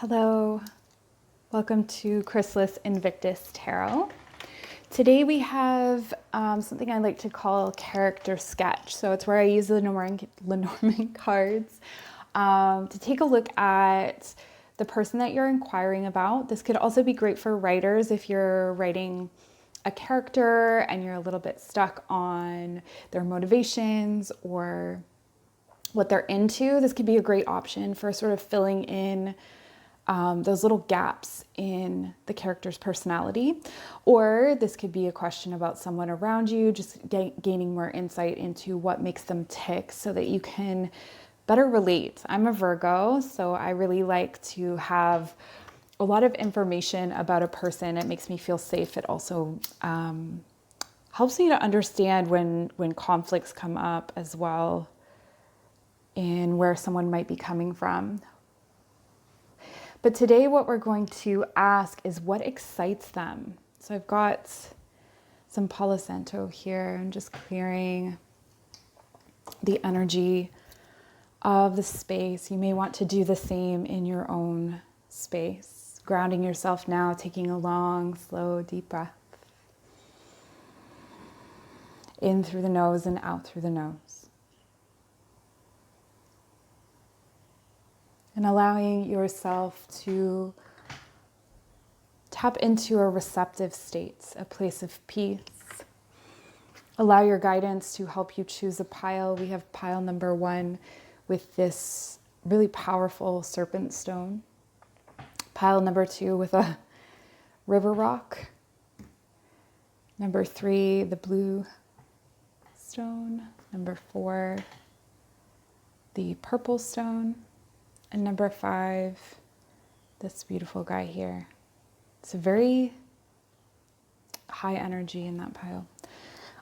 Hello, welcome to Chrysalis Invictus Tarot. Today we have something I like to call character sketch. So it's where I use the Lenormand cards to take a look at the person that you're inquiring about. This could also be great for writers if you're writing a character and you're a little bit stuck on their motivations or what they're into. This could be a great option for sort of filling in those little gaps in the character's personality. Or this could be a question about someone around you, just gaining more insight into what makes them tick so that you can better relate. I'm a Virgo, so I really like to have a lot of information about a person. It makes me feel safe. It also helps me to understand when conflicts come up as well and where someone might be coming from. But today what we're going to ask is what excites them. So I've got some Palo Santo here and just clearing the energy of the space. You may want to do the same in your own space. Grounding yourself now, taking a long, slow, deep breath. In through the nose and out through the nose. And allowing yourself to tap into a receptive state, a place of peace. Allow your guidance to help you choose a pile. We have pile number 1 with this really powerful serpent stone. Pile number 2 with a river rock. Number 3, the blue stone. Number 4, the purple stone. And number 5, this beautiful guy here. It's a very high energy in that pile.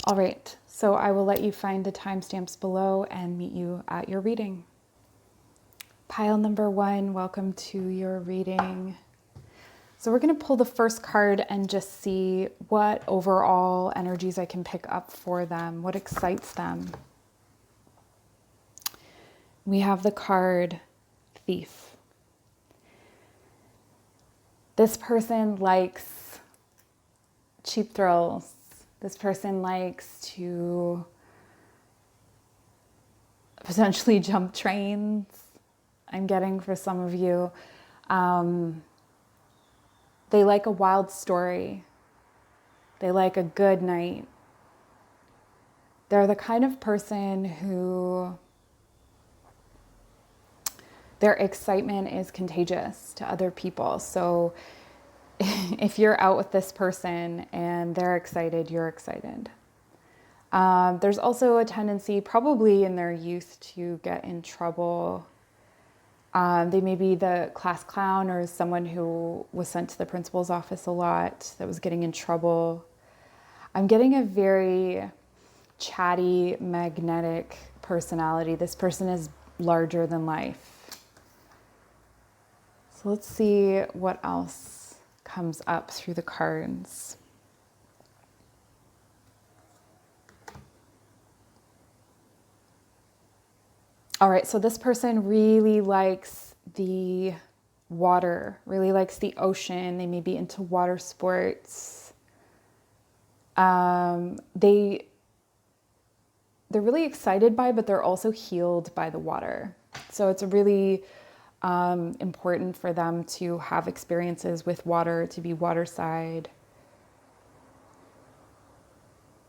All right, so I will let you find the timestamps below and meet you at your reading. Pile number 1, welcome to your reading. So we're going to pull the first card and just see what overall energies I can pick up for them, what excites them. We have the card Thief. This person likes cheap thrills. This person likes to potentially jump trains. I'm getting for some of you. They like a wild story. They like a good night. They're the kind of person who their excitement is contagious to other people. So if you're out with this person and they're excited, you're excited. There's also a tendency, probably in their youth, to get in trouble. They may be the class clown or someone who was sent to the principal's office a lot that was getting in trouble. I'm getting a very chatty, magnetic personality. This person is larger than life. So let's see what else comes up through the cards. All right, so this person really likes the water, really likes the ocean. They may be into water sports. They're really excited by, but they're also healed by the water. So it's a really important for them to have experiences with water, to be waterside.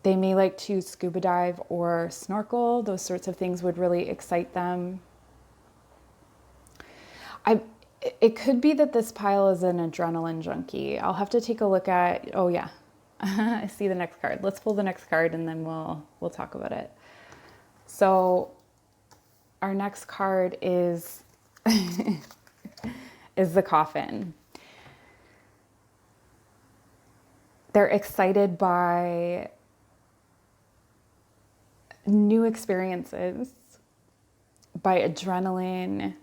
They may like to scuba dive or snorkel. Those sorts of things would really excite them. It could be that this pile is an adrenaline junkie. I'll have to take a look at, oh yeah, I see the next card. Let's pull the next card and then we'll talk about it. So our next card is is the Coffin. They're excited by new experiences, by adrenaline.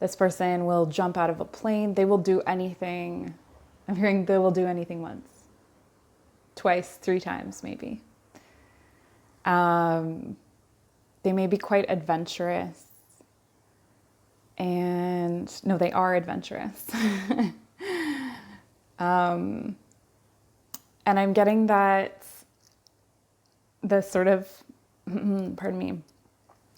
This person will jump out of a plane. They will do anything. I'm hearing they will do anything once, twice, 3 times maybe. They may be quite adventurous. And no, they are adventurous. And I'm getting that the sort of, pardon me,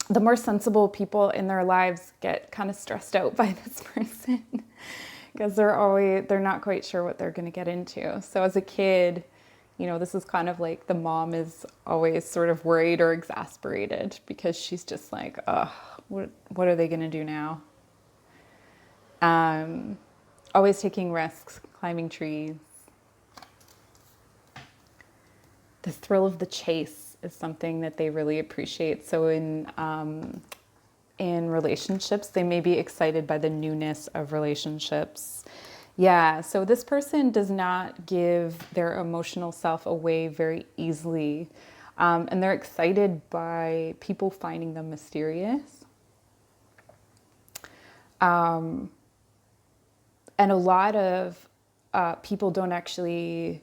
the more sensible people in their lives get kind of stressed out by this person because they're not quite sure what they're going to get into. So as a kid, you know, this is kind of like the mom is always sort of worried or exasperated because she's just like, oh, what are they going to do now? Always taking risks, climbing trees. The thrill of the chase is something that they really appreciate. So in relationships, they may be excited by the newness of relationships. Yeah, so this person does not give their emotional self away very easily. And they're excited by people finding them mysterious. And a lot of people don't actually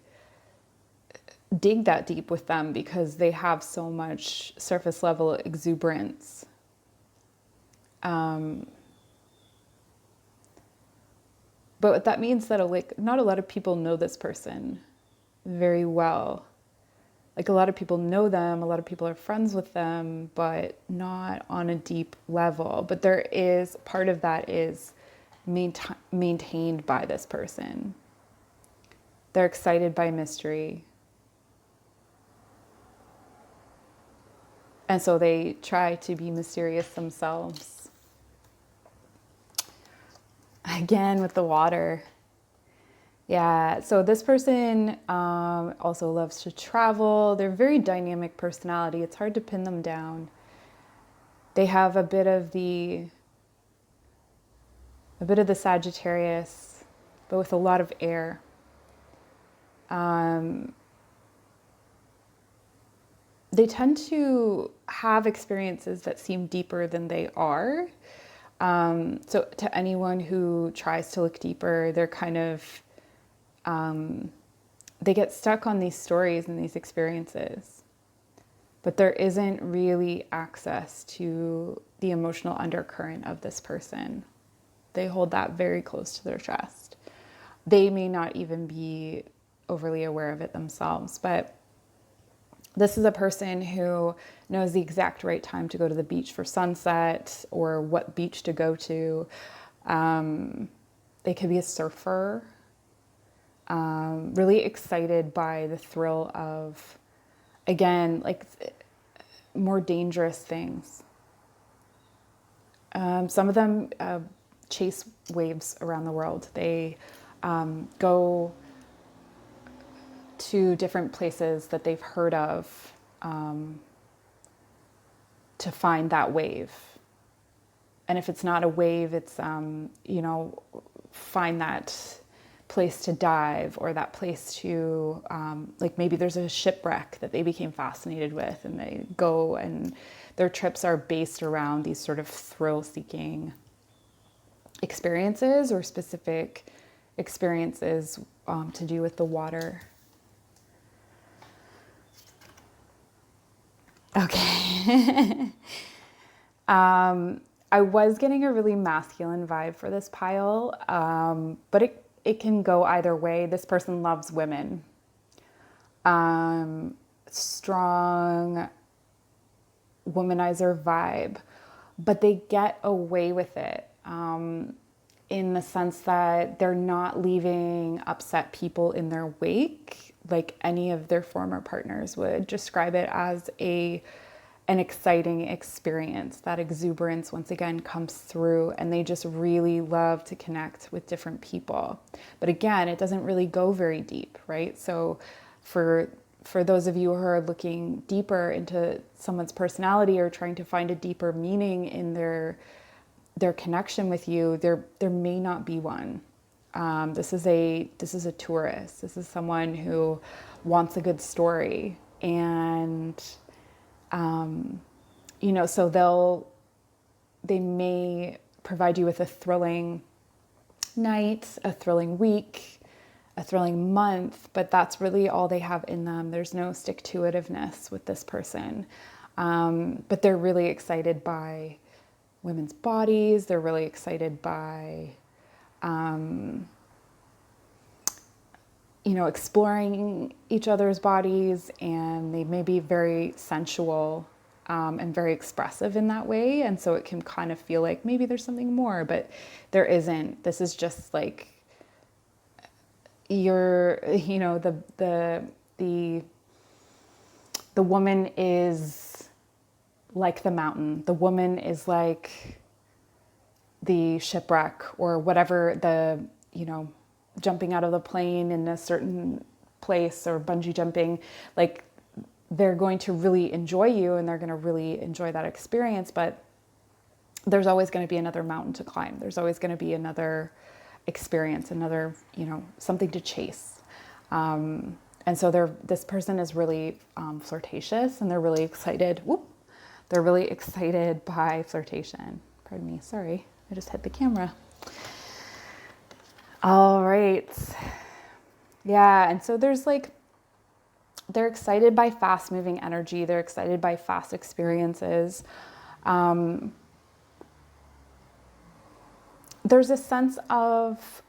dig that deep with them because they have so much surface level exuberance. But that means that not a lot of people know this person very well. Like a lot of people know them, a lot of people are friends with them, but not on a deep level. But there is part of that is maintained by this person. They're excited by mystery. And so they try to be mysterious themselves. Again, with the water. Yeah, so this person also loves to travel. They're a very dynamic personality. It's hard to pin them down. They have a bit of the Sagittarius, but with a lot of air. They tend to have experiences that seem deeper than they are. So to anyone who tries to look deeper, they're kind of, they get stuck on these stories and these experiences. But there isn't really access to the emotional undercurrent of this person. They hold that very close to their chest. They may not even be overly aware of it themselves, but this is a person who knows the exact right time to go to the beach for sunset or what beach to go to. They could be a surfer, really excited by the thrill of, again, like more dangerous things. Some of them chase waves around the world. They go to different places that they've heard of to find that wave. And if it's not a wave, it's, find that place to dive or that place to, like maybe there's a shipwreck that they became fascinated with and they go, and their trips are based around these sort of thrill-seeking experiences or specific experiences to do with the water. Okay. I was getting a really masculine vibe for this pile, but it can go either way. This person loves women. Strong womanizer vibe, but they get away with it in the sense that they're not leaving upset people in their wake like any of their former partners would. Describe it as an exciting experience. That exuberance once again comes through, and they just really love to connect with different people. But again, it doesn't really go very deep, right? So for those of you who are looking deeper into someone's personality or trying to find a deeper meaning in their connection with you, there may not be one. This is a tourist. This is someone who wants a good story, and so they may provide you with a thrilling night, a thrilling week, a thrilling month, but that's really all they have in them. There's no stick-to-itiveness with this person, but they're really excited by women's bodies. They're really excited by, exploring each other's bodies, and they may be very sensual and very expressive in that way. And so it can kind of feel like maybe there's something more, but there isn't. This is just like the woman is like the mountain. The woman is like the shipwreck, or whatever, jumping out of the plane in a certain place, or bungee jumping. Like, they're going to really enjoy you, and they're going to really enjoy that experience, but there's always going to be another mountain to climb. There's always going to be another experience, another, something to chase. And so this person is really flirtatious, and they're really excited. They're really excited by flirtation. Pardon me, sorry, I just hit the camera. All right. Yeah, and so they're excited by fast moving energy. They're excited by fast experiences. There's a sense of,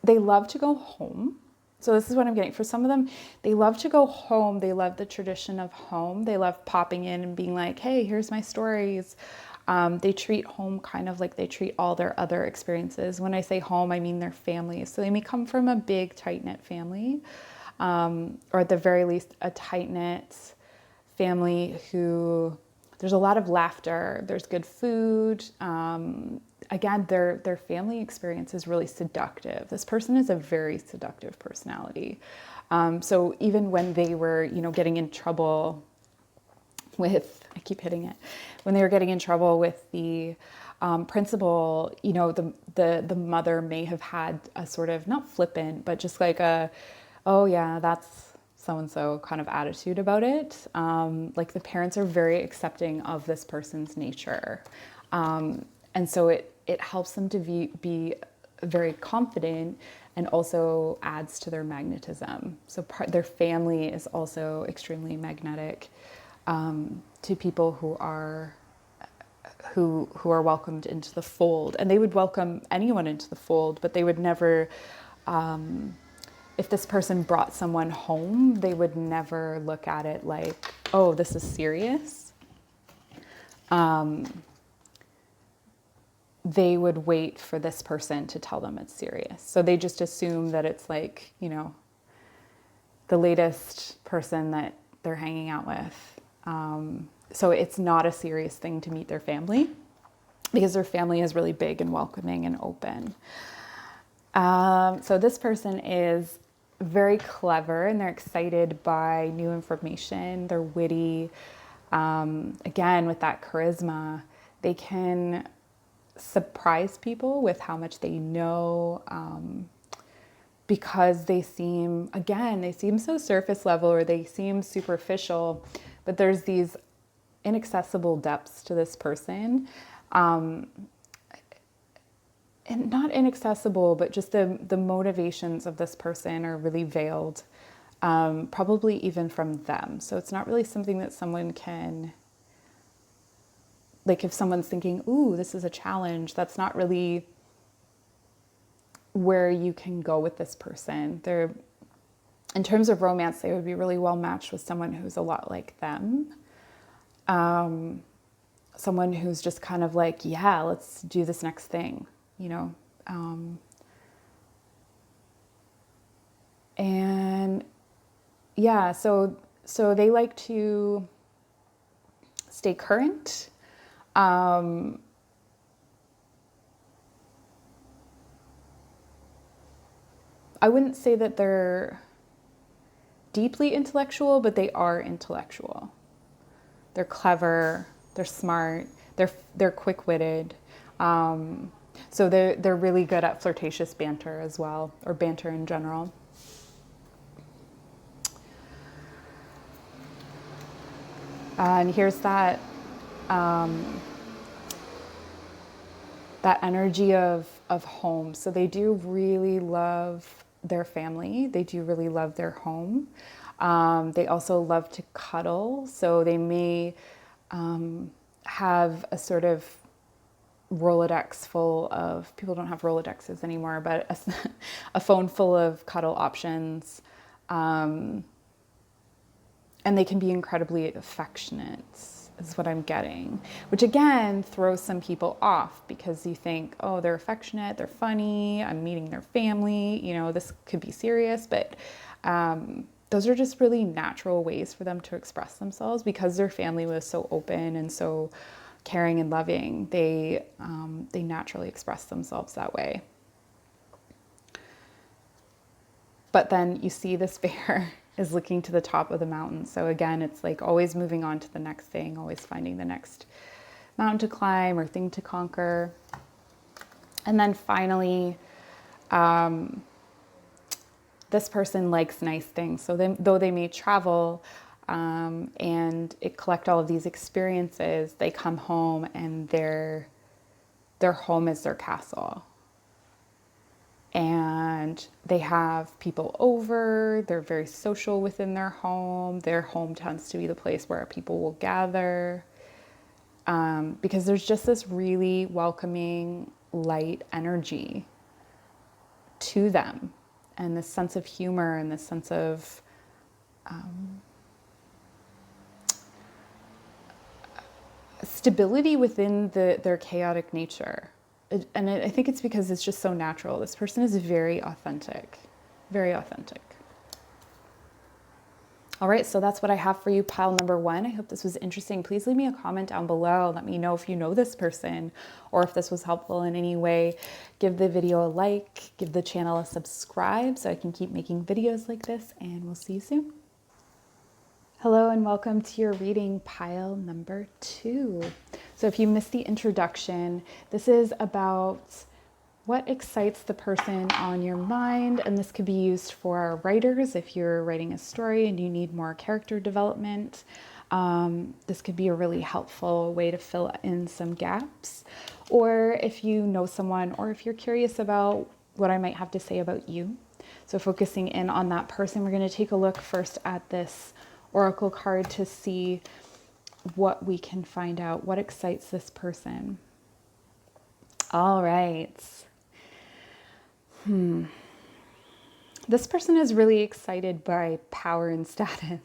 they love to go home. So this is what I'm getting. For some of them, they love to go home. They love the tradition of home. They love popping in and being like, hey, here's my stories. They treat home kind of like they treat all their other experiences. When I say home, I mean their families. So they may come from a big, tight-knit family, or at the very least, a tight-knit family who, there's a lot of laughter, there's good food. Again, their family experience is really seductive. This person is a very seductive personality. So even when they were, getting in trouble with, I keep hitting it, when they were getting in trouble with the principal, the mother may have had a sort of, not flippant, but just like oh yeah, that's so-and-so kind of attitude about it. Like, the parents are very accepting of this person's nature. And so it helps them to be very confident, and also adds to their magnetism. So their family is also extremely magnetic to people who are welcomed into the fold. And they would welcome anyone into the fold, but they would never, if this person brought someone home, they would never look at it like, oh, this is serious. They would wait for this person to tell them it's serious. So they just assume that it's like, the latest person that they're hanging out with. So it's not a serious thing to meet their family, because their family is really big and welcoming and open. So this person is very clever, and they're excited by new information. They're witty. Again, with that charisma, they can surprise people with how much they know, because they seem so surface level, or they seem superficial, but there's these inaccessible depths to this person. And not inaccessible, but just the motivations of this person are really veiled, probably even from them. So it's not really something that someone can, like, if someone's thinking, ooh, this is a challenge, that's not really where you can go with this person. They're, in terms of romance, they would be really well matched with someone who's a lot like them. Someone who's just kind of like, yeah, let's do this next thing, and yeah, so they like to stay current. I wouldn't say that they're deeply intellectual, but they are intellectual. They're clever, they're smart, they're quick-witted. So they're really good at flirtatious banter as well, or banter in general. And here's that that energy of home. So they do really love their family. They do really love their home. They also love to cuddle. So they may have a sort of Rolodex full of, people don't have Rolodexes anymore, but a phone full of cuddle options. And they can be incredibly affectionate, is what I'm getting, which again throws some people off because you think, oh, they're affectionate, they're funny, I'm meeting their family, you know, this could be serious, but those are just really natural ways for them to express themselves because their family was so open and so caring and loving. They naturally express themselves that way. But then you see this bear is looking to the top of the mountain. So again, it's like always moving on to the next thing, always finding the next mountain to climb or thing to conquer. And then finally, this person likes nice things. So though they may travel and collect all of these experiences, they come home and their home is their castle. And they have people over, they're very social within their home. Their home tends to be the place where people will gather because there's just this really welcoming, light energy to them, and this sense of humor and this sense of stability within their chaotic nature. And I think it's because it's just so natural. This person is very authentic, very authentic. All right, so that's what I have for you, pile number 1. I hope this was interesting. Please leave me a comment down below. Let me know if you know this person or if this was helpful in any way. Give the video a like, give the channel a subscribe so I can keep making videos like this, and we'll see you soon. Hello and welcome to your reading, pile number 2. So if you missed the introduction, this is about what excites the person on your mind, and this could be used for writers if you're writing a story and you need more character development. This could be a really helpful way to fill in some gaps, or if you know someone, or if you're curious about what I might have to say about you. So focusing in on that person, we're going to take a look first at this oracle card to see what we can find out, what excites this person. All right. This person is really excited by power and status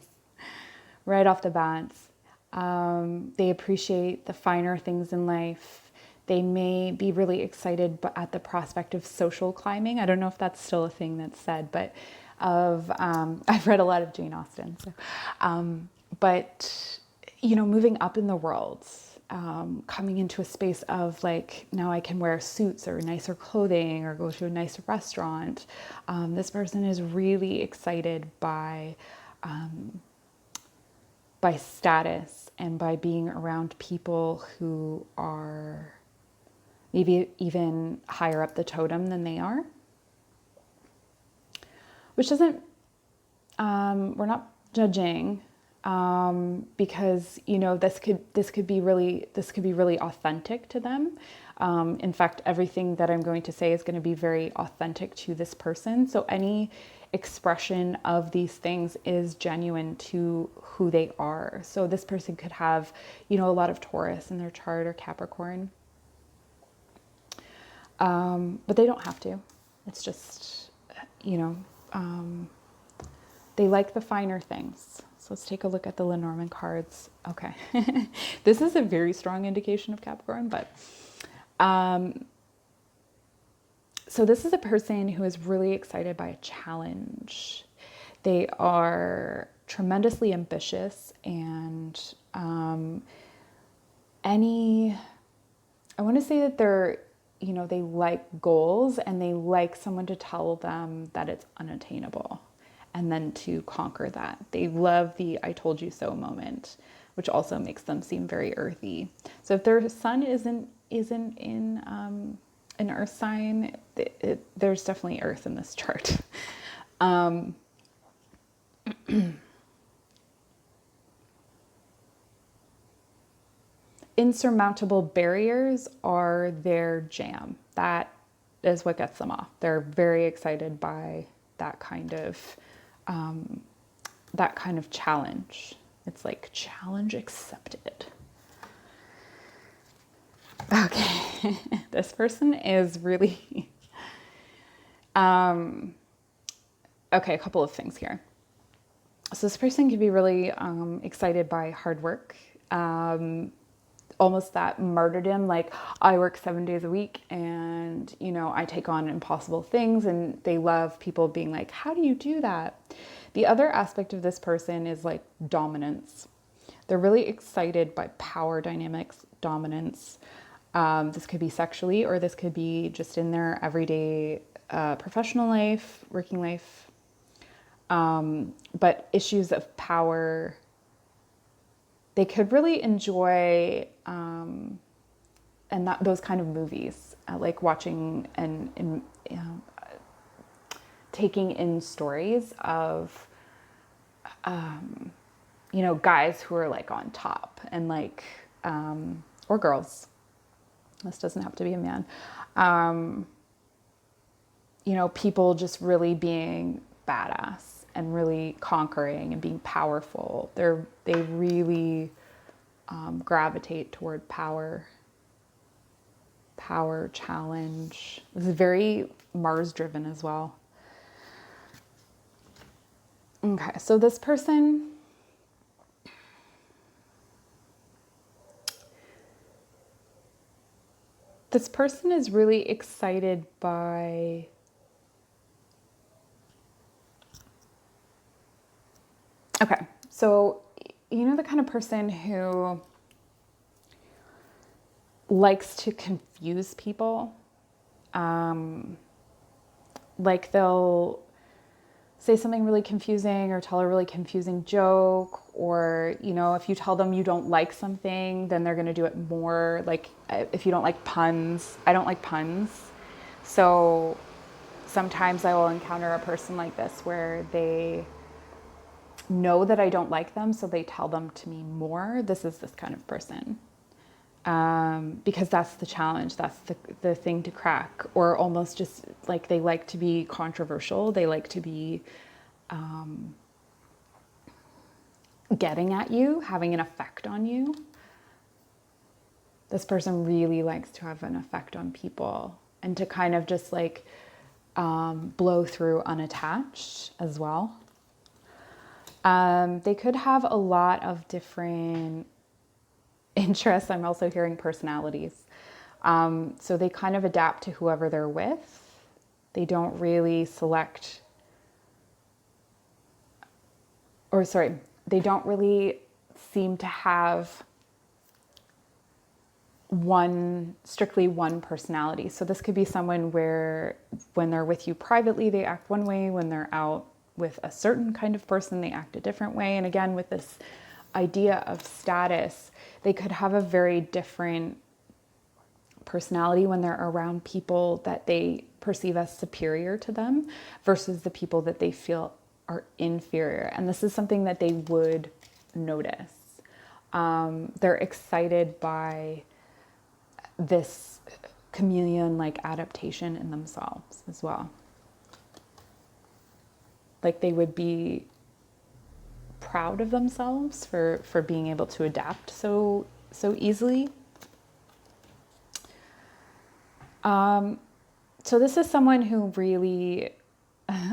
right off the bat. They appreciate the finer things in life. They may be really excited at the prospect of social climbing. I don't know if that's still a thing that's said, but I've read a lot of Jane Austen. So, but, you know, moving up in the world, coming into a space of like, now I can wear suits or nicer clothing or go to a nice restaurant. This person is really excited by status and by being around people who are maybe even higher up the totem than they are. Which doesn't, we're not judging, because, you know, this could be really authentic to them. In fact, everything that I'm going to say is going to be very authentic to this person. So any expression of these things is genuine to who they are. So this person could have, you know, a lot of Taurus in their chart or Capricorn. But they don't have to. It's just, you know, they like the finer things. So let's take a look at the Lenormand cards. Okay. This is a very strong indication of Capricorn, but so this is a person who is really excited by a challenge. They are tremendously ambitious, and I want to say that they're, you know, they like goals and they like someone to tell them that it's unattainable and then to conquer that. They love the I told you so moment, which also makes them seem very earthy. So if their sun isn't in an earth sign, there's definitely earth in this chart. Insurmountable barriers are their jam. That is what gets them off. They're very excited by that kind of challenge. It's like challenge accepted. Okay. This person is really, okay, a couple of things here. So this person can be really excited by hard work, almost that martyrdom, like I work 7 days a week and, I take on impossible things, and they love people being like, how do you do that? The other aspect of this person is like dominance. They're really excited by power dynamics, dominance. This could be sexually, or this could be just in their everyday professional life, working life. But issues of power, they could really enjoy, and those kind of movies, like watching and taking in stories of, guys who are like on top and like, or girls. This doesn't have to be a man. People just really being badass and really conquering and being powerful. They really gravitate toward power, challenge. This is very Mars driven as well. Okay, so this person, is really excited by okay, so the kind of person who likes to confuse people. Like they'll say something really confusing or tell a really confusing joke, or if you tell them you don't like something, then they're going to do it more. Like if you don't like puns, I don't like puns, so sometimes I will encounter a person like this where they know that I don't like them, so they tell them to me more. This is this kind of person. Because that's the challenge, that's the thing to crack, or almost just like they like to be controversial, they like to be getting at you, having an effect on you. This person really likes to have an effect on people and to kind of just like blow through unattached as well. They could have a lot of different interests. I'm also hearing personalities. So they kind of adapt to whoever they're with. They don't really select, they don't really seem to have strictly one personality. So this could be someone where when they're with you privately, they act one way. When they're out with a certain kind of person, they act a different way. And again, with this idea of status, they could have a very different personality when they're around people that they perceive as superior to them versus the people that they feel are inferior. And this is something that they would notice. They're excited by this chameleon-like adaptation in themselves as well. Like they would be proud of themselves for being able to adapt so easily. So this is someone who really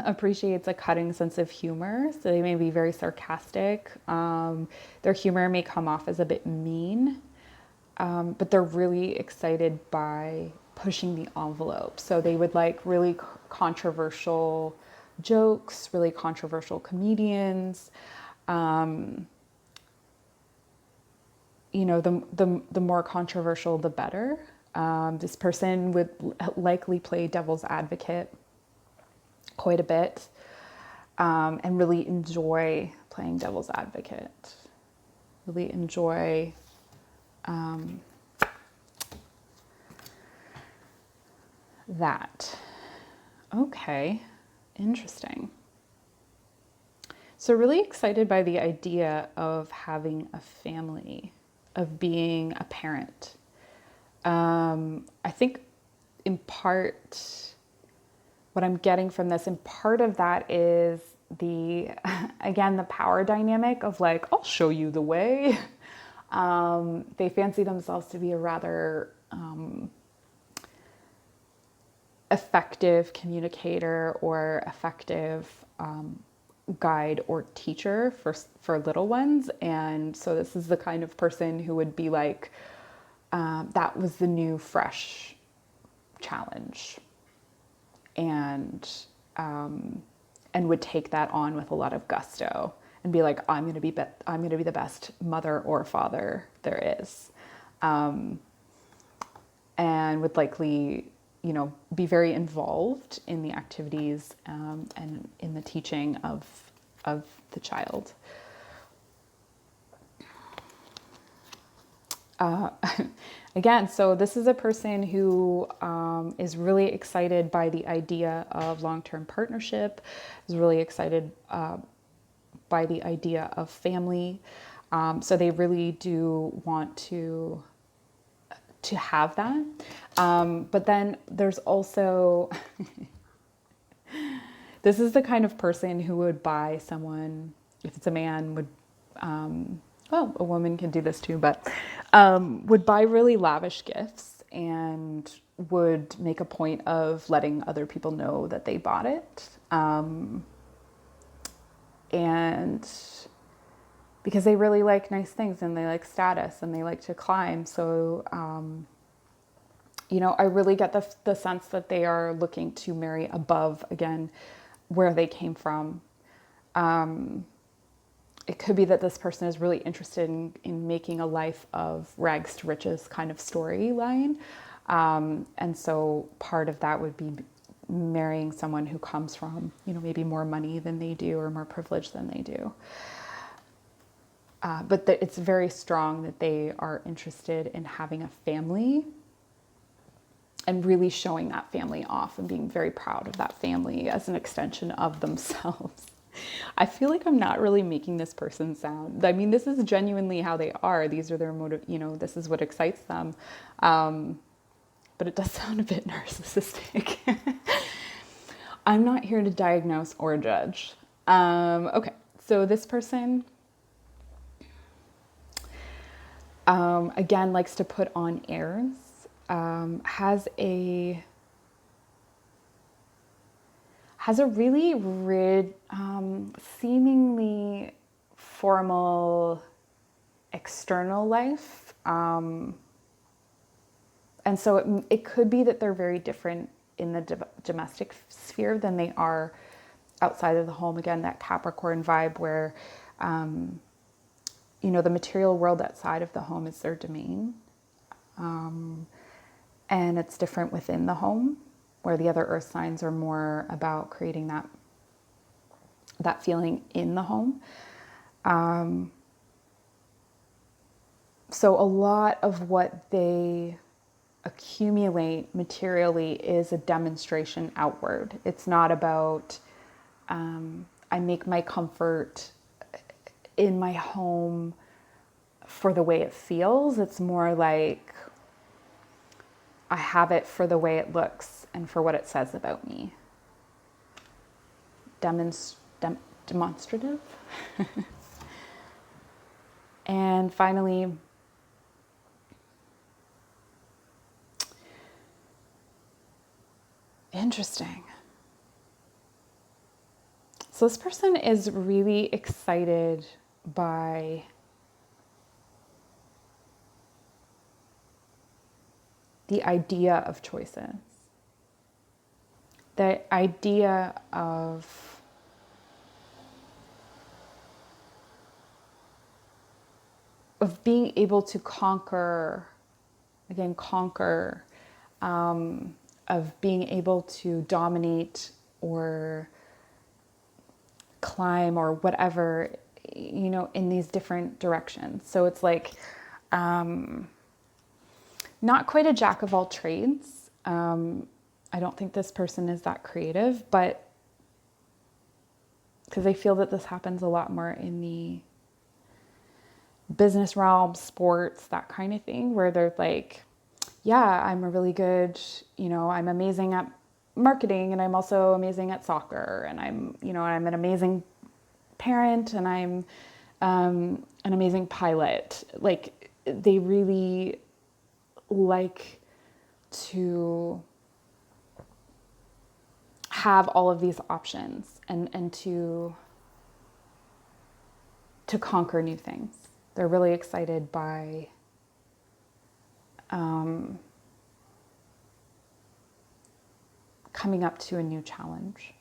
appreciates a cutting sense of humor. So they may be very sarcastic. Their humor may come off as a bit mean, but they're really excited by pushing the envelope. So they would like really controversial jokes, really controversial comedians. The more controversial, the better. This person would likely play devil's advocate quite a bit, and really enjoy playing devil's advocate. Really enjoy that. Okay, interesting. So really excited by the idea of having a family, of being a parent. I think in part, what I'm getting from this, and part of that is the power dynamic of like, I'll show you the way. They fancy themselves to be a rather effective communicator or effective guide or teacher for little ones. And so this is the kind of person who would be like, that was the new fresh challenge, and would take that on with a lot of gusto and be like, I'm going to be the best mother or father there is, and would likely, be very involved in the activities and in the teaching of the child. Again, so this is a person who is really excited by the idea of long-term partnership, is really excited by the idea of family. So they really do want to have that. But then there's also, this is the kind of person who would buy someone, if it's a man, would, well, a woman can do this too, but would buy really lavish gifts and would make a point of letting other people know that they bought it. And because they really like nice things and they like status and they like to climb. So, I really get the sense that they are looking to marry above, again, where they came from. It could be that this person is really interested in making a life of rags to riches kind of storyline. And so part of that would be marrying someone who comes from, maybe more money than they do or more privilege than they do. But it's very strong that they are interested in having a family and really showing that family off and being very proud of that family as an extension of themselves. I feel like I'm not really making this person sound, I mean, this is genuinely how they are. These are their motive, this is what excites them. But it does sound a bit narcissistic. I'm not here to diagnose or judge. Okay, so this person, again, likes to put on airs, has a really seemingly formal external life. And so it could be that they're very different in the domestic sphere than they are outside of the home. Again, that Capricorn vibe where, the material world outside of the home is their domain. And it's different within the home, where the other earth signs are more about creating that feeling in the home. So a lot of what they accumulate materially is a demonstration outward. It's not about, I make my comfort in my home for the way it feels. It's more like I have it for the way it looks and for what it says about me. Demonstrative. And finally, interesting. So this person is really excited by the idea of choices, the idea of being able to conquer, of being able to dominate or climb or whatever, in these different directions. So it's like, not quite a jack of all trades. I don't think this person is that creative, but because I feel that this happens a lot more in the business realm, sports, that kind of thing, where they're like, yeah, I'm a really good, I'm amazing at marketing and I'm also amazing at soccer and I'm an amazing parent and I'm an amazing pilot. Like they really like to have all of these options and to conquer new things. They're really excited by coming up to a new challenge.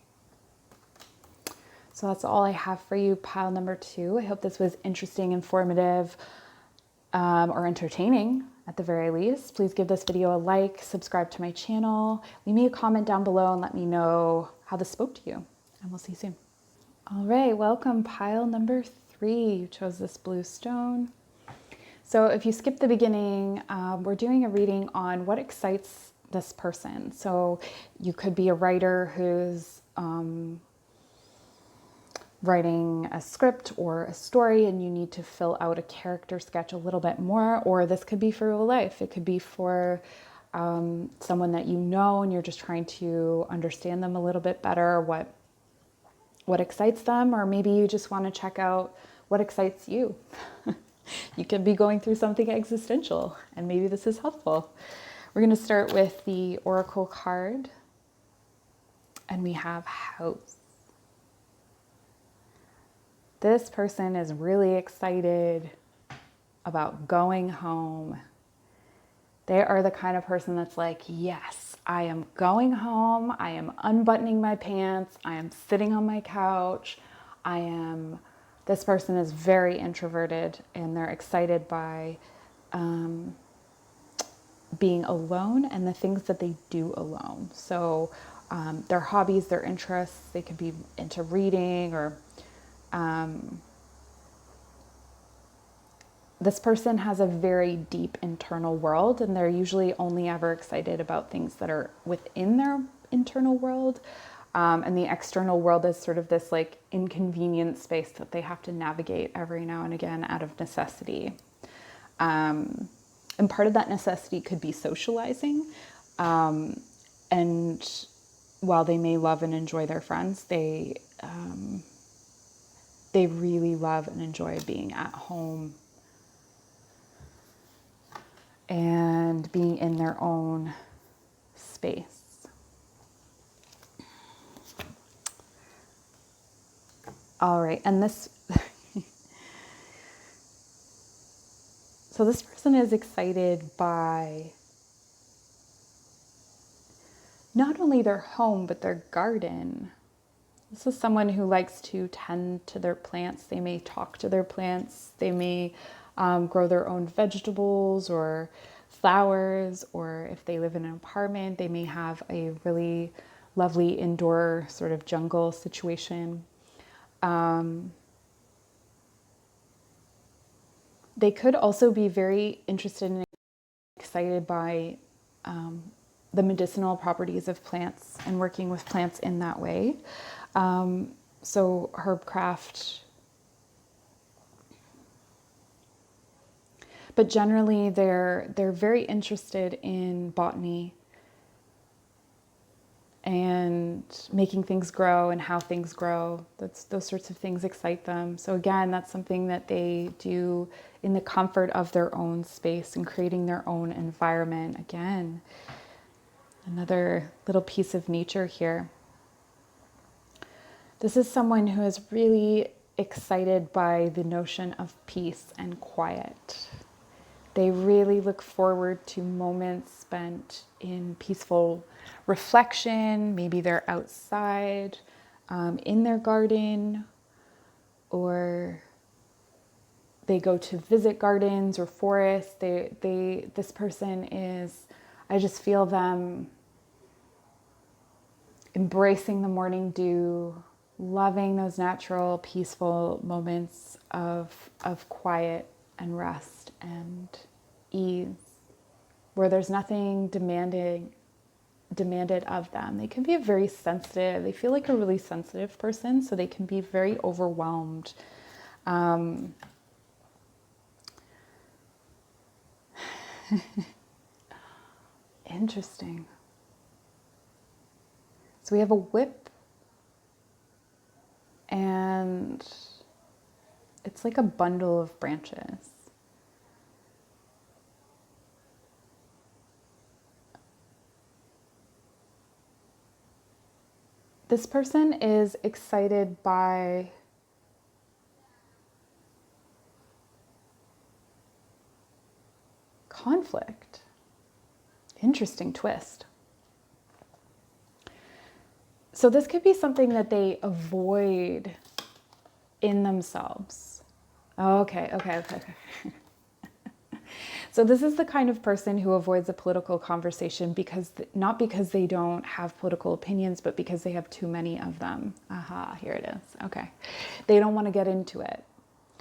So that's all I have for you, pile number 2. I hope this was interesting, informative, or entertaining at the very least. Please give this video a like, subscribe to my channel, leave me a comment down below and let me know how this spoke to you. And we'll see you soon. All right, welcome, pile number 3. You chose this blue stone. So if you skip the beginning, we're doing a reading on what excites this person. So you could be a writer who's writing a script or a story and you need to fill out a character sketch a little bit more, or this could be for real life. It could be for someone that you know and you're just trying to understand them a little bit better, what excites them, or maybe you just want to check out what excites you. You could be going through something existential and maybe this is helpful. We're going to start with the Oracle card and we have House. This person is really excited about going home. They are the kind of person that's like, yes, I am going home. I am unbuttoning my pants. I am sitting on my couch. This person is very introverted and they're excited by being alone and the things that they do alone. So their hobbies, their interests, they could be into reading or this person has a very deep internal world and they're usually only ever excited about things that are within their internal world. And the external world is sort of this like inconvenient space that they have to navigate every now and again out of necessity. And part of that necessity could be socializing. And while they may love and enjoy their friends, they really love and enjoy being at home and being in their own space. All right, and so this person is excited by not only their home, but their garden. This is someone who likes to tend to their plants. They may talk to their plants. They may grow their own vegetables or flowers, or if they live in an apartment, they may have a really lovely indoor sort of jungle situation. They could also be very interested and excited by the medicinal properties of plants and working with plants in that way. So herbcraft. But generally they're very interested in botany and making things grow and how things grow. Those sorts of things excite them. So again, that's something that they do in the comfort of their own space and creating their own environment. Again, another little piece of nature here. This is someone who is really excited by the notion of peace and quiet. They really look forward to moments spent in peaceful reflection. Maybe they're outside in their garden, or they go to visit gardens or forests. This person is, I just feel them embracing the morning dew, loving those natural, peaceful moments of quiet and rest and ease, where there's nothing demanded of them. They can be very sensitive. They feel like a really sensitive person, so they can be very overwhelmed. Interesting. So we have a whip, and it's like a bundle of branches. This person is excited by conflict. Interesting twist. So this could be something that they avoid in themselves. Okay. So this is the kind of person who avoids a political conversation because, not because they don't have political opinions, but because they have too many of them. Aha, here it is. Okay. They don't want to get into it.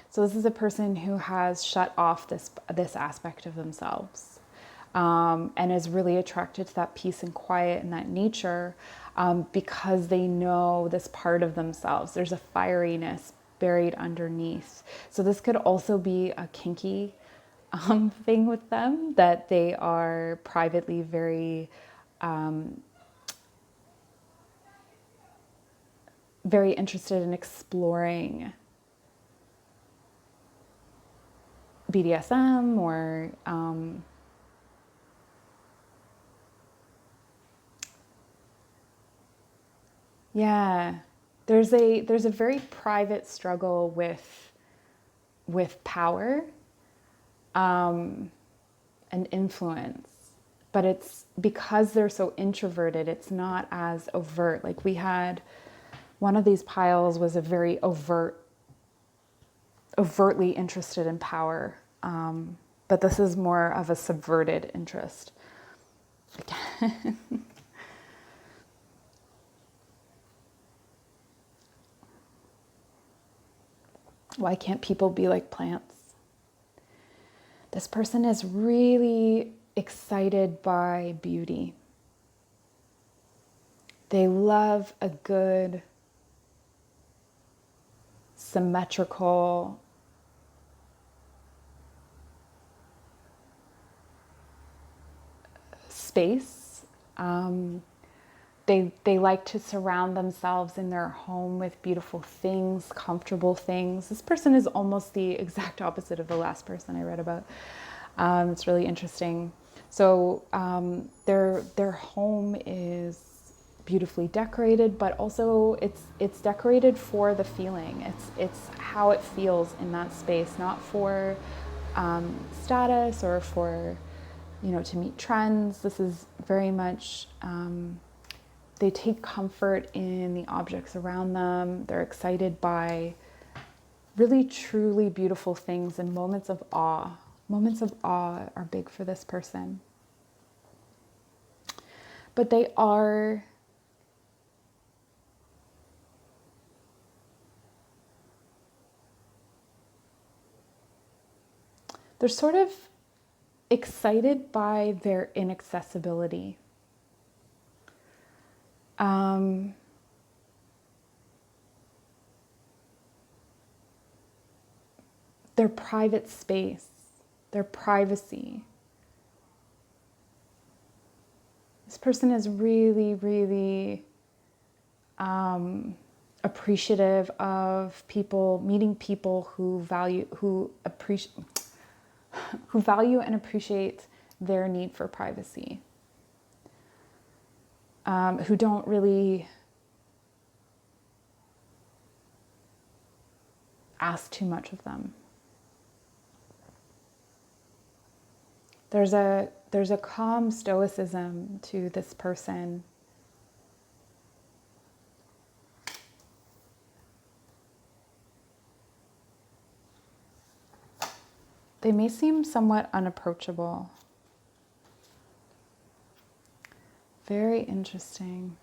So this is a person who has shut off this aspect of themselves, and is really attracted to that peace and quiet and that nature, because they know this part of themselves. There's a fieriness buried underneath. So this could also be a kinky thing with them, that they are privately very very interested in exploring BDSM or yeah, there's a very private struggle with power and influence, but it's because they're so introverted, it's not as overt. Like we had one of these piles was a very overtly interested in power, but this is more of a subverted interest. Why can't people be like plants? This person is really excited by beauty. They love a good, symmetrical, space. They like to surround themselves in their home with beautiful things, comfortable things. This person is almost the exact opposite of the last person I read about. It's really interesting. So their home is beautifully decorated, but also it's decorated for the feeling. It's how it feels in that space, not for status or for, to meet trends. This is very much, they take comfort in the objects around them. They're excited by really truly beautiful things and moments of awe. Moments of awe are big for this person. But they're sort of excited by their inaccessibility. Their private space, their privacy. This person is really, really appreciative of people, meeting people who value and appreciate their need for privacy, who don't really ask too much of them. There's a calm stoicism to this person. They may seem somewhat unapproachable. Very interesting.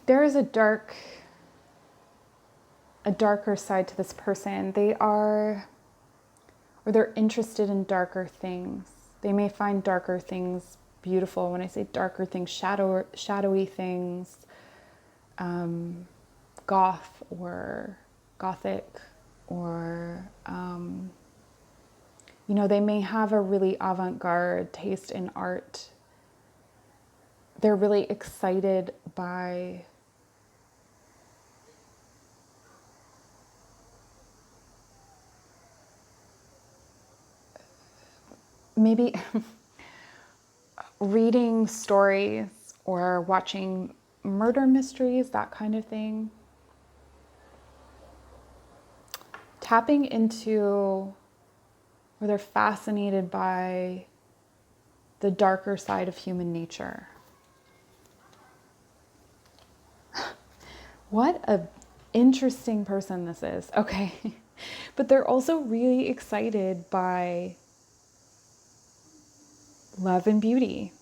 There is a darker side to this person. They're interested in darker things. They may find darker things beautiful. When I say darker things, shadowy things, goth or gothic, or they may have a really avant-garde taste in art. They're really excited by maybe reading stories or watching murder mysteries, that kind of thing. Tapping into, or they're fascinated by the darker side of human nature. What a interesting person this is. Okay. But they're also really excited by love and beauty.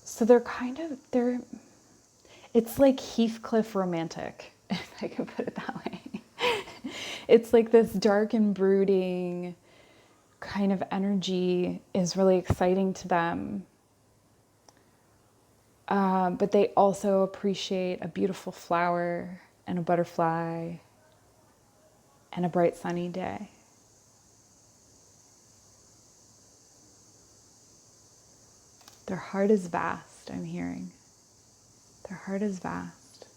So it's like Heathcliff romantic, if I can put it that way. It's like this dark and brooding kind of energy is really exciting to them. But they also appreciate a beautiful flower and a butterfly and a bright sunny day. Their heart is vast, I'm hearing. Their heart is vast.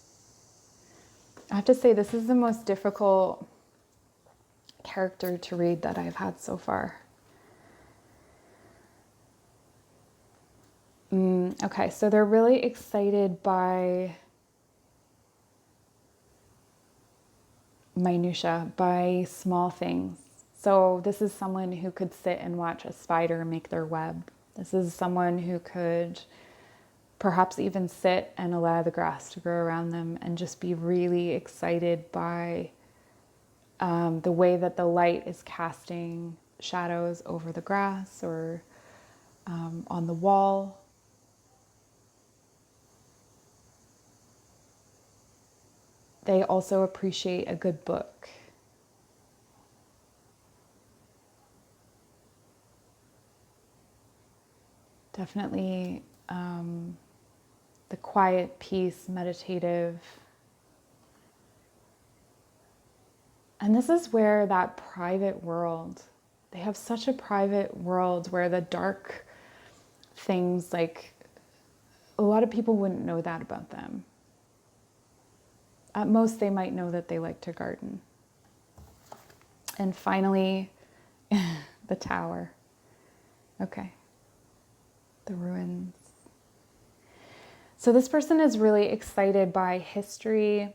I have to say, this is the most difficult character to read that I've had so far. Okay, so they're really excited by minutia, by small things. So this is someone who could sit and watch a spider make their web. This is someone who could perhaps even sit and allow the grass to grow around them and just be really excited by the way that the light is casting shadows over the grass or on the wall. They also appreciate a good book. Definitely the quiet, peace, meditative. And this is where that private world, they have such a private world where the dark things, like a lot of people wouldn't know that about them. At most, they might know that they like to garden. And finally, the tower. Okay. The ruins. So this person is really excited by history.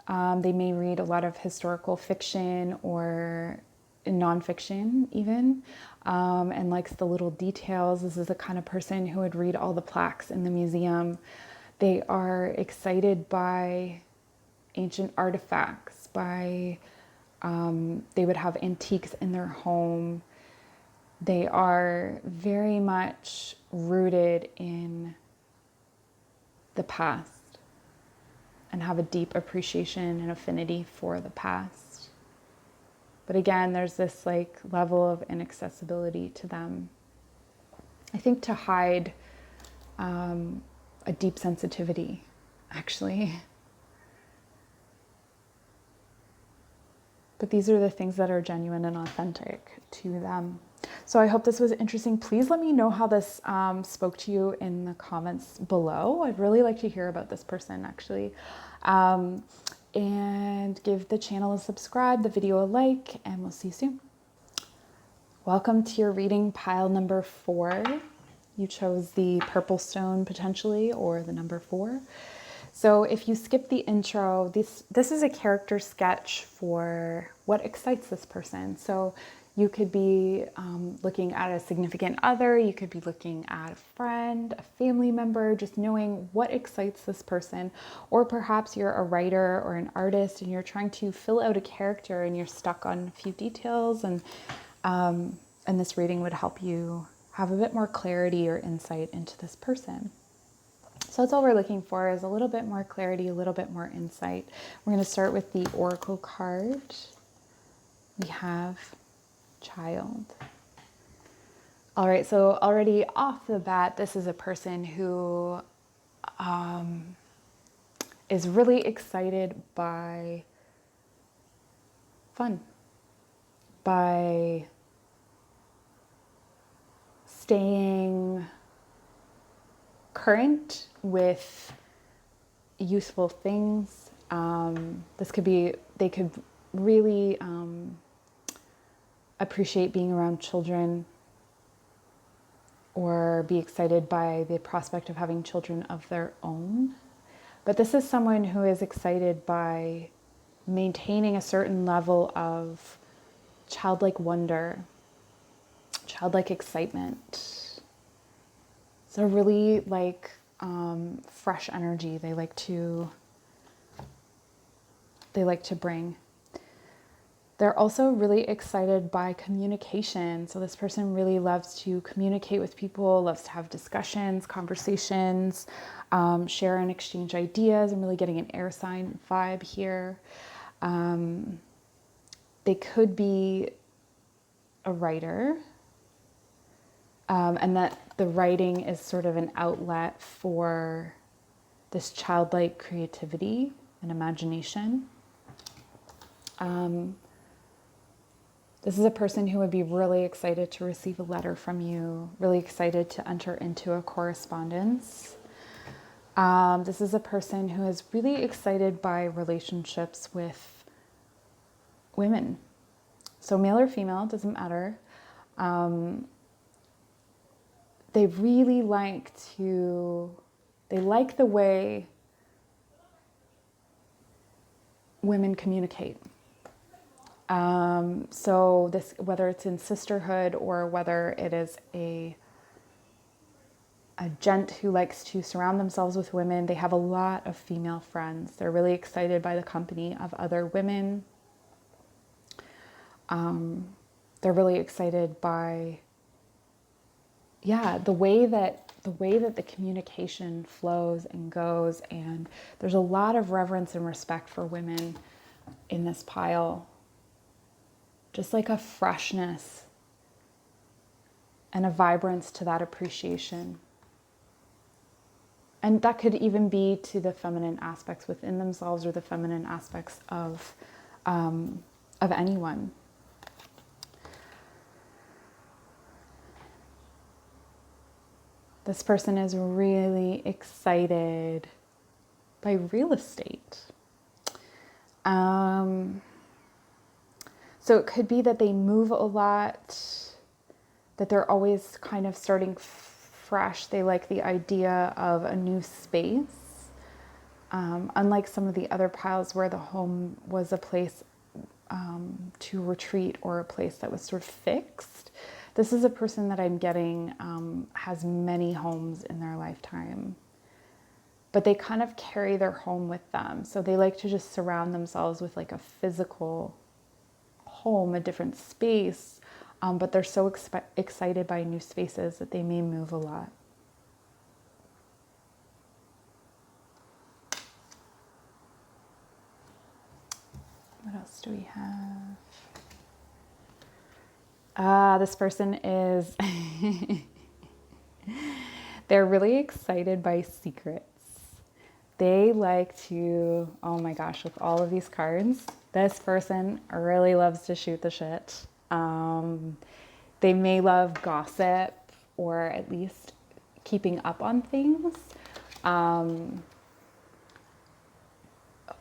They may read a lot of historical fiction or nonfiction even, and likes the little details. This is the kind of person who would read all the plaques in the museum. They are excited by ancient artifacts, they would have antiques in their home. They are very much rooted in the past and have a deep appreciation and affinity for the past. But again, there's this like level of inaccessibility to them. I think to hide a deep sensitivity, actually. But these are the things that are genuine and authentic to them. So I hope this was interesting. Please let me know how this spoke to you in the comments below. I'd really like to hear about this person, actually. And give the channel a subscribe, the video a like, and we'll see you soon. Welcome to your reading pile number 4. You chose the purple stone potentially, or the number 4. So if you skip the intro, this is a character sketch for what excites this person. So you could be looking at a significant other, you could be looking at a friend, a family member, just knowing what excites this person. Or perhaps you're a writer or an artist and you're trying to fill out a character and you're stuck on a few details, and this reading would help you have a bit more clarity or insight into this person. So that's all we're looking for, is a little bit more clarity, a little bit more insight. We're going to start with the Oracle card. We have Child. All right, so already off the bat, this is a person who is really excited by fun, by staying current with useful things. They could really appreciate being around children or be excited by the prospect of having children of their own. But this is someone who is excited by maintaining a certain level of childlike wonder, childlike excitement. So really like fresh energy they like to bring. They're also really excited by communication. So this person really loves to communicate with people, loves to have discussions, conversations, share and exchange ideas. I'm really getting an air sign vibe here. They could be a writer, and that the writing is sort of an outlet for this childlike creativity and imagination. This is a person who would be really excited to receive a letter from you, really excited to enter into a correspondence. This is a person who is really excited by relationships with women. So male or female, doesn't matter. They really like the way women communicate. So this, whether it's in sisterhood or whether it is a gent who likes to surround themselves with women, they have a lot of female friends. They're really excited by the company of other women. They're really excited by, the way that the communication flows and goes, and there's a lot of reverence and respect for women in this pile. Just like a freshness and a vibrance to that appreciation. And that could even be to the feminine aspects within themselves or the feminine aspects of anyone. This person is really excited by real estate. So it could be that they move a lot, that they're always kind of starting fresh. They like the idea of a new space. Unlike some of the other piles where the home was a place to retreat or a place that was sort of fixed, this is a person that I'm getting has many homes in their lifetime. But they kind of carry their home with them. So they like to just surround themselves with like a physical home, a different space, but they're so excited by new spaces that they may move a lot. What else do we have? This person is, they're really excited by secrets. They like to, oh my gosh, with all of these cards, this person really loves to shoot the shit. They may love gossip or at least keeping up on things,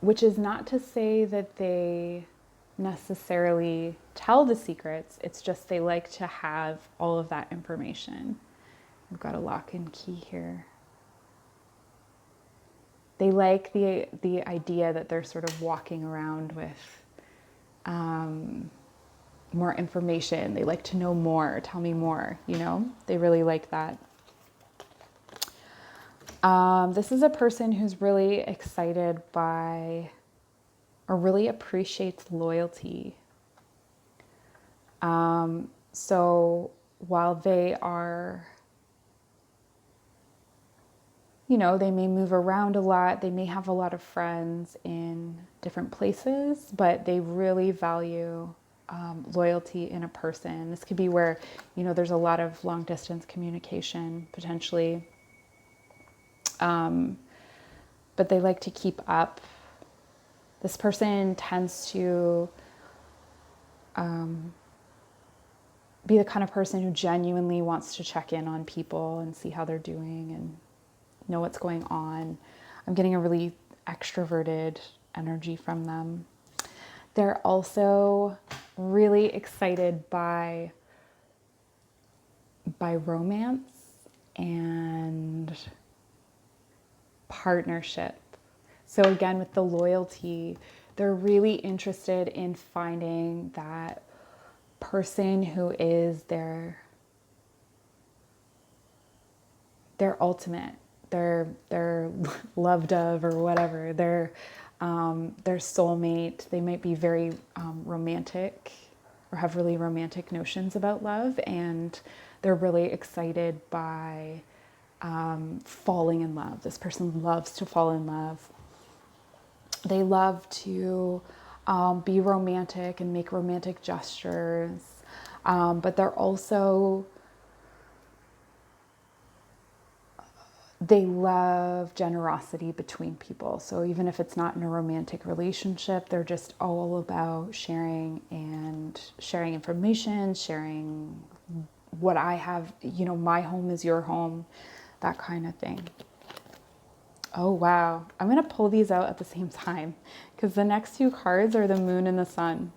which is not to say that they necessarily tell the secrets. It's just they like to have all of that information. We've got a lock and key here. They like the idea that they're sort of walking around with more information. They like to know more, tell me more, you know? They really like that. This is a person who's really excited by or really appreciates loyalty. So while they are, you know, they may move around a lot, they may have a lot of friends in different places, but they really value loyalty in a person. This could be where, you know, there's a lot of long distance communication potentially. But they like to keep up. This person tends to be the kind of person who genuinely wants to check in on people and see how they're doing and know what's going on. I'm getting a really extroverted energy from them. They're also really excited by romance and partnership. So again, with the loyalty, they're really interested in finding that person who is their ultimate, their loved of, or whatever, their soulmate. They might be very romantic or have really romantic notions about love, and they're really excited by falling in love. This person loves to fall in love. They love to be romantic and make romantic gestures, but they're also, they love generosity between people. So even if it's not in a romantic relationship, they're just all about sharing information, sharing what I have, my home is your home, that kind of thing. Oh, wow. I'm going to pull these out at the same time because the next two cards are the moon and the sun.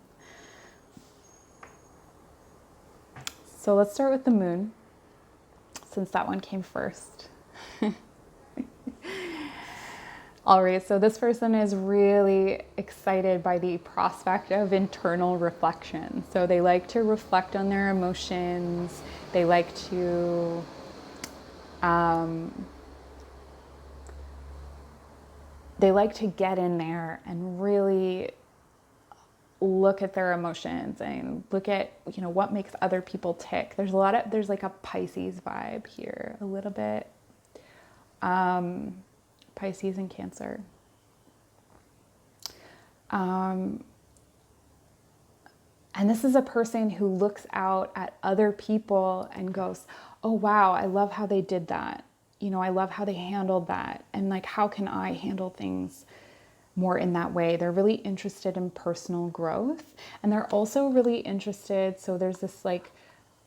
So let's start with the moon, since that one came first. All right, so this person is really excited by the prospect of internal reflection. So they like to reflect on their emotions. They like to get in there and really look at their emotions and look at, what makes other people tick. There's like a Pisces vibe here, a little bit. Pisces and Cancer. And this is a person who looks out at other people and goes, oh, wow, I love how they did that. I love how they handled that. And like, how can I handle things more in that way? They're really interested in personal growth. And they're also really interested, so there's this like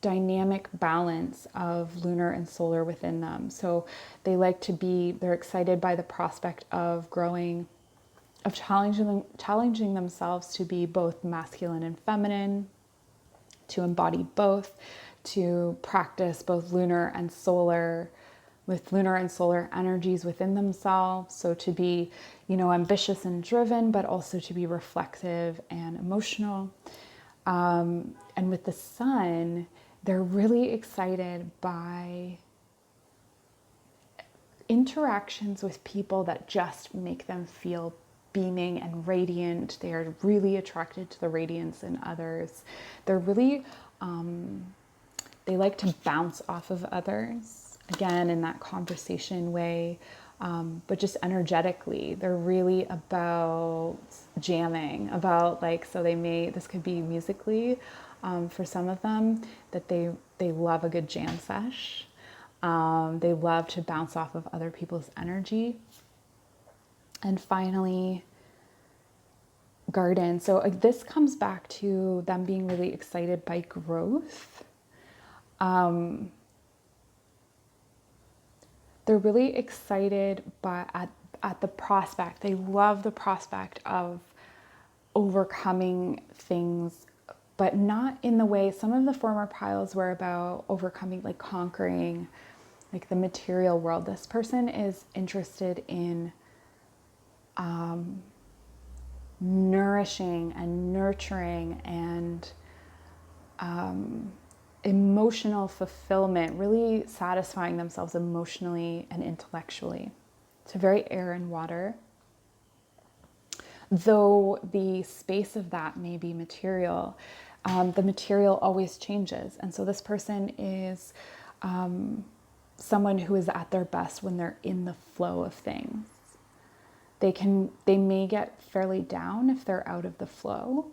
dynamic balance of lunar and solar within them. So they're excited by the prospect of growing, of challenging themselves to be both masculine and feminine, to embody both, to practice both lunar and solar, with lunar and solar energies within themselves. So to be, ambitious and driven, but also to be reflective and emotional. And with the sun, they're really excited by interactions with people that just make them feel beaming and radiant. They are really attracted to the radiance in others. They're really, they like to bounce off of others, again, in that conversation way, but just energetically. They're really about jamming, about this could be musically, for some of them, that they love a good jam sesh. They love to bounce off of other people's energy. And finally, garden. So this comes back to them being really excited by growth. They're really excited at the prospect. They love the prospect of overcoming things, but not in the way some of the former piles were about overcoming, like conquering, like the material world. This person is interested in nourishing and nurturing and emotional fulfillment, really satisfying themselves emotionally and intellectually. It's very air and water. Though the space of that may be material, the material always changes. And so this person is someone who is at their best when they're in the flow of things. They may get fairly down if they're out of the flow.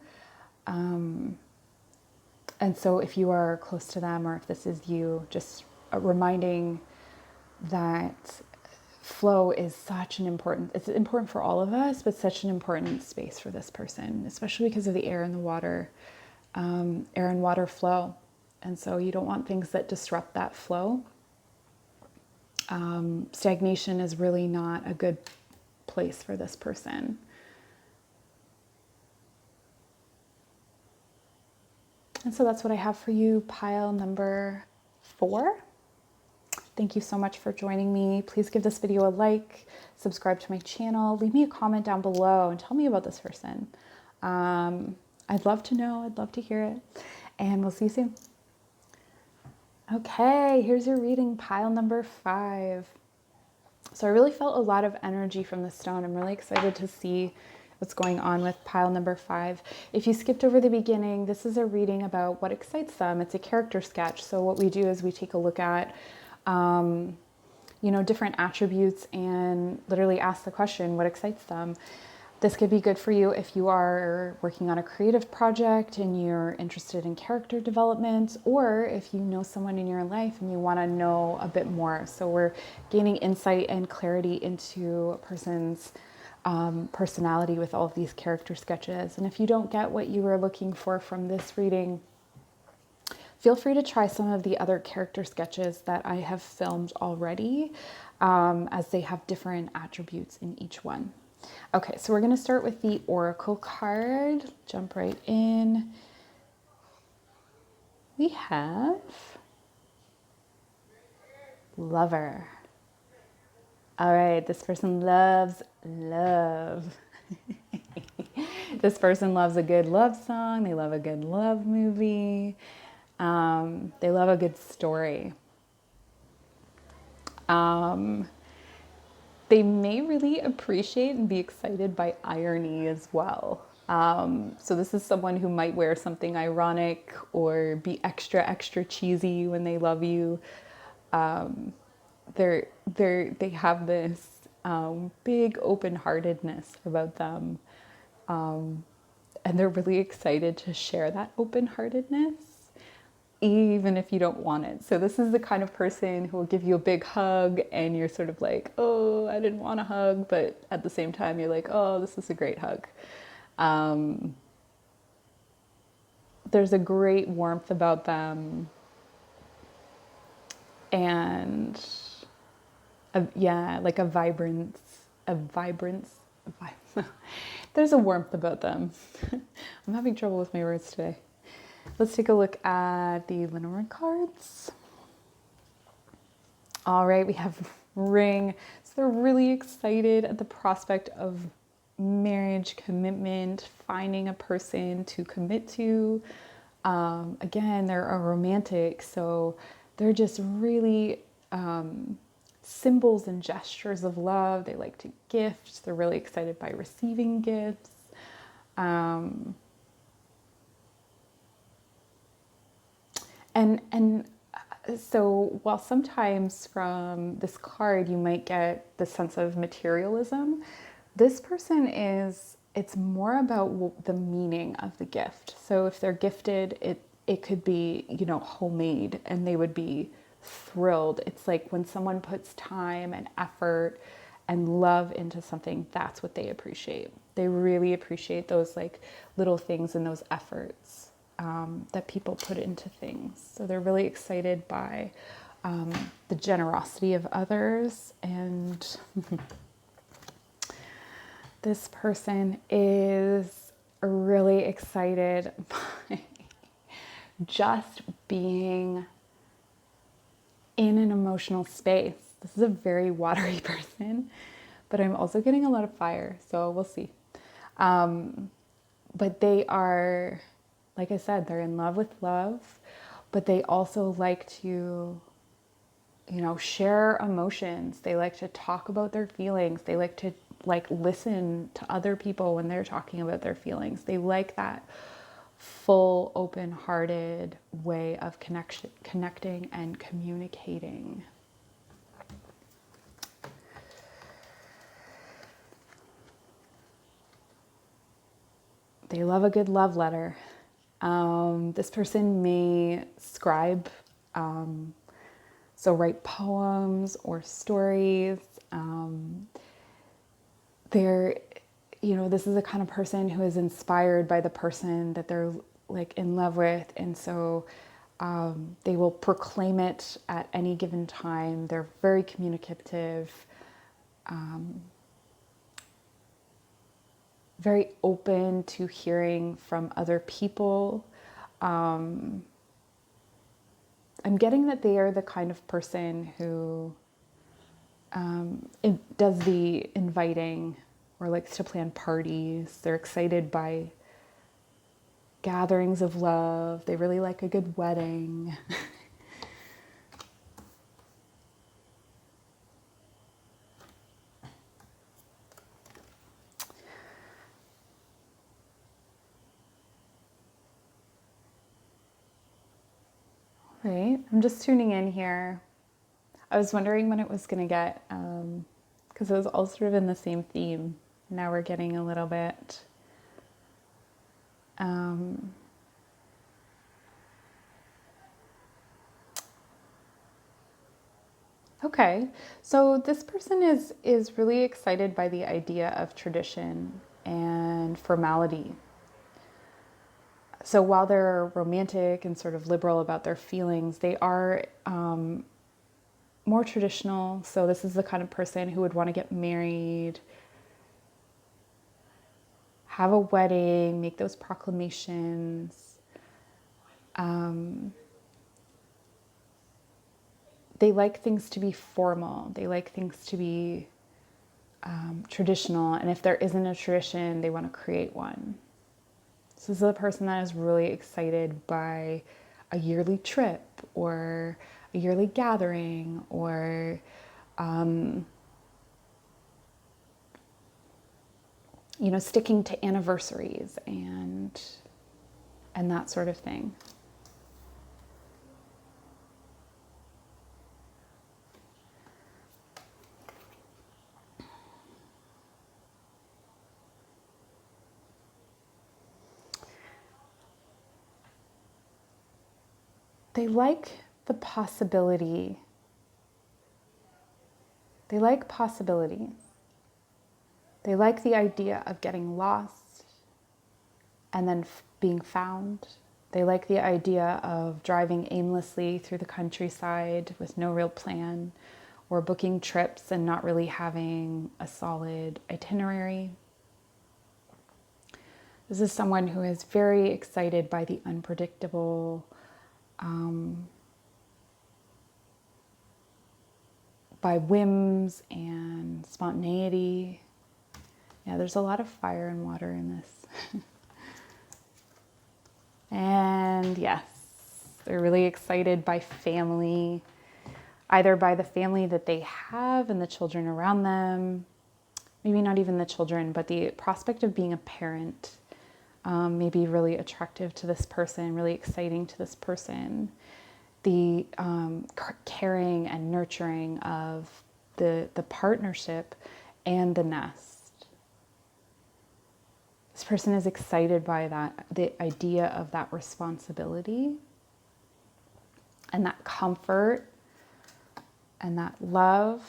And so if you are close to them, or if this is you, just reminding that flow is it's important for all of us, but such an important space for this person, especially because of the air and the water, air and water flow. And so you don't want things that disrupt that flow. Stagnation is really not a good place for this person. And so that's what I have for you, pile number 4. Thank you so much for joining me. Please give this video a like, subscribe to my channel, leave me a comment down below and tell me about this person. I'd love to know, I'd love to hear it. And we'll see you soon. Okay, here's your reading, pile number 5. So I really felt a lot of energy from the stone. I'm really excited to see what's going on with pile number 5. If you skipped over the beginning, this is a reading about what excites them. It's a character sketch. So what we do is we take a look at, different attributes and literally ask the question, what excites them? This could be good for you if you are working on a creative project and you're interested in character development, or if you know someone in your life and you want to know a bit more. So we're gaining insight and clarity into a person's personality with all of these character sketches. And if you don't get what you were looking for from this reading, feel free to try some of the other character sketches that I have filmed already, as they have different attributes in each one. Okay, so we're going to start with the Oracle card. Jump right in. We have Lover. All right, this person loves love. This person loves a good love song. They love a good love movie. They love a good story. They may really appreciate and be excited by irony as well. So this is someone who might wear something ironic or be extra, extra cheesy when they love you. They have this big open-heartedness about them. And they're really excited to share that open-heartedness, even if you don't want it. So this is the kind of person who will give you a big hug and you're sort of like, oh, I didn't want a hug, but at the same time you're like, oh, this is a great hug. There's a great warmth about them, and like a vibrance. There's a warmth about them. I'm having trouble with my words today. Let's take a look at the Lenormand cards. All right, we have Ring. So they're really excited at the prospect of marriage, commitment, finding a person to commit to. Again, they're a romantic, so they're just really symbols and gestures of love. They like to gift. They're really excited by receiving gifts. So while sometimes from this card you might get the sense of materialism, this person it's more about the meaning of the gift. So if they're gifted, it could be, homemade, and they would be thrilled. It's like when someone puts time and effort and love into something, that's what they appreciate. They really appreciate those like little things and those efforts that people put into things. So they're really excited by the generosity of others. And this person is really excited by just being in an emotional space. This is a very watery person, but I'm also getting a lot of fire, so we'll see. But they are, like I said, they're in love with love, but they also like to, share emotions. They like to talk about their feelings. They like to listen to other people when they're talking about their feelings. They like that full, open-hearted way of connecting and communicating. They love a good love letter. This person may scribe, so write poems or stories. This is the kind of person who is inspired by the person that they're like in love with. And so they will proclaim it at any given time. They're very communicative, very open to hearing from other people. I'm getting that they are the kind of person who does the inviting or likes to plan parties. They're excited by gatherings of love. They really like a good wedding. Right, I'm just tuning in here. I was wondering when it was going to get, because it was all sort of in the same theme. Now we're getting a little bit, okay. So this person is really excited by the idea of tradition and formality. So while they're romantic and sort of liberal about their feelings, they are more traditional. So this is the kind of person who would want to get married, have a wedding, make those proclamations. They like things to be formal. They like things to be traditional. And if there isn't a tradition, they want to create one. So this is a person that is really excited by a yearly trip or a yearly gathering or sticking to anniversaries and that sort of thing. They like the possibility. They like possibilities. They like the idea of getting lost and then being found. They like the idea of driving aimlessly through the countryside with no real plan, or booking trips and not really having a solid itinerary. This is someone who is very excited by the unpredictable, by whims and spontaneity. Yeah, there's a lot of fire and water in this. And yes, they're really excited by family, either by the family that they have and the children around them, maybe not even the children, but the prospect of being a parent may be really attractive to this person, really exciting to this person. The caring and nurturing of the partnership and the nest. This person is excited by that, the idea of that responsibility and that comfort and that love.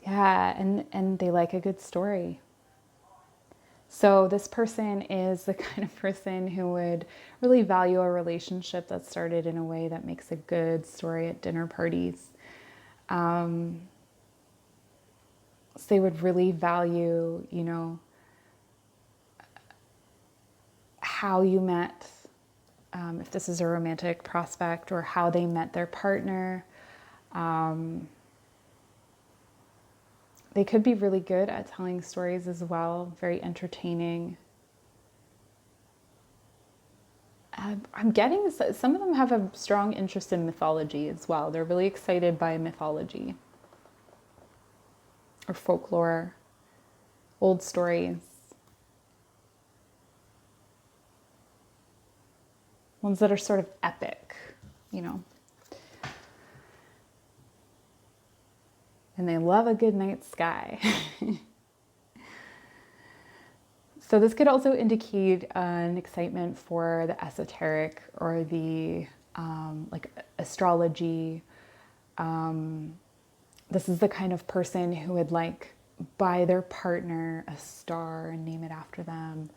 Yeah, and they like a good story. So this person is the kind of person who would really value a relationship that started in a way that makes a good story at dinner parties. So they would really value, how you met, if this is a romantic prospect, or how they met their partner. They could be really good at telling stories as well, very entertaining. I'm getting some of them have a strong interest in mythology as well. They're really excited by mythology or folklore, old stories. Ones that are sort of epic, And they love a good night sky. So this could also indicate an excitement for the esoteric or the like astrology. This is the kind of person who would like buy their partner a star and name it after them.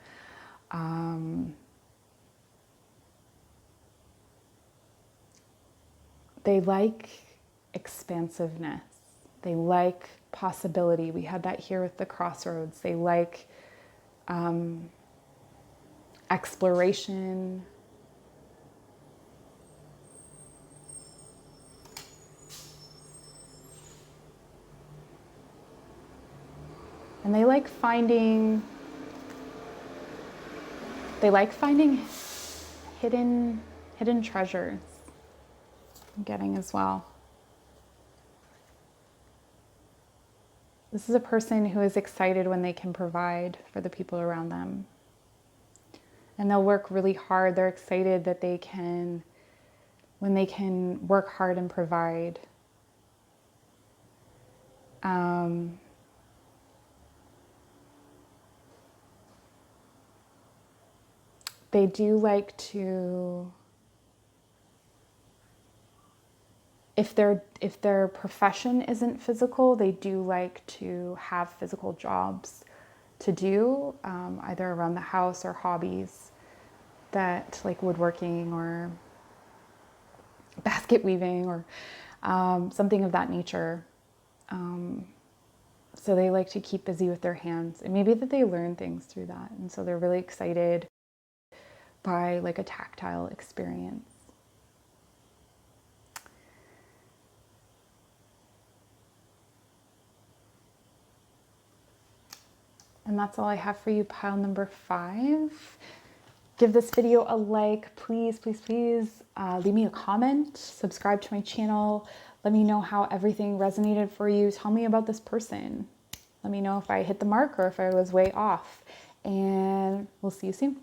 They like expansiveness. They like possibility. We had that here with the crossroads. They like exploration. And they like finding hidden treasures. I'm getting as well. This is a person who is excited when they can provide for the people around them. And they'll work really hard. They're excited that when they can work hard and provide. They do like to, if their profession isn't physical, they do like to have physical jobs to do, either around the house or hobbies that like woodworking or basket weaving or something of that nature. So they like to keep busy with their hands, and maybe that they learn things through that. And so they're really excited by like a tactile experience. And that's all I have for you, pile number 5. Give this video a like, please, please, please. Leave me a comment, subscribe to my channel. Let me know how everything resonated for you. Tell me about this person. Let me know if I hit the mark or if I was way off. And we'll see you soon.